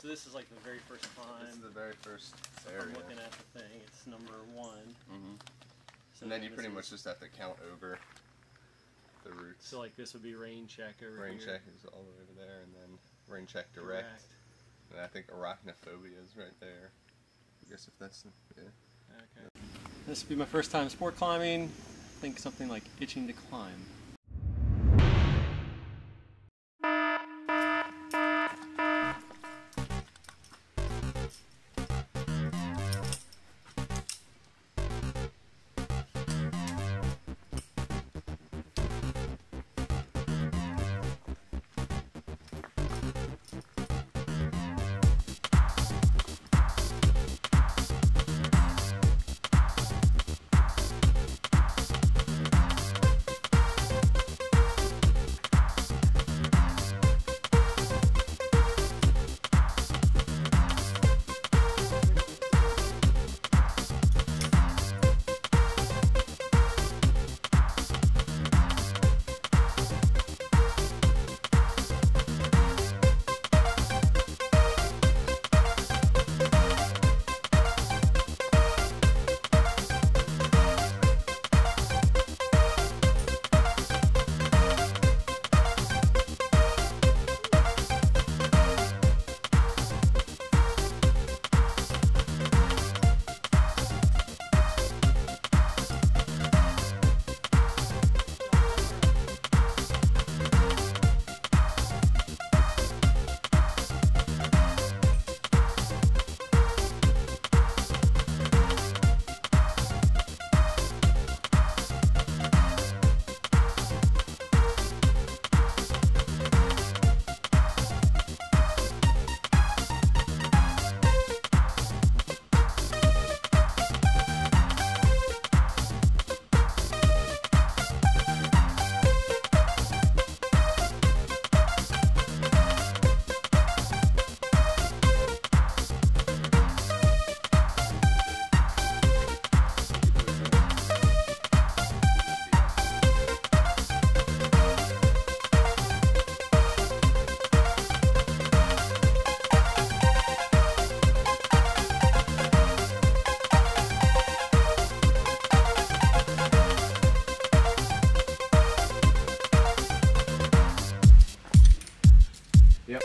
So this is like the very first climb. This is the very first area. I'm looking at the thing. It's number 1. Mm-hmm. So and then you pretty much just have to count over the routes. So like this would be rain check over rain here. check is all the way over there, and then rain check direct. And I think arachnophobia is right there. I guess if that's yeah. Okay. This would be my first time sport climbing. I think something like itching to climb. Yep.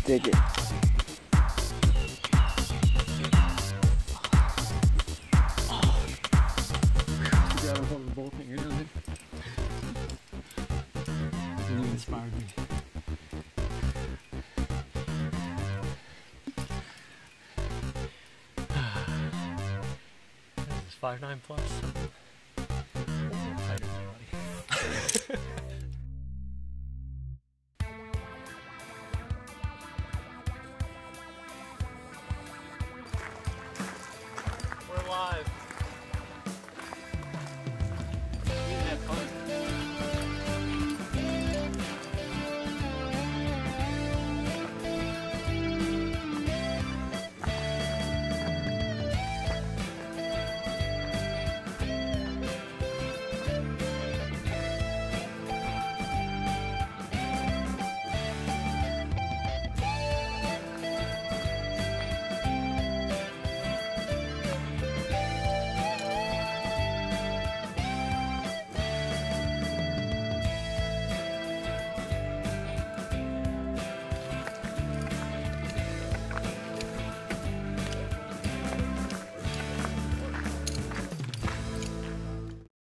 Stick it. You inspired me. This is 5.9 plus.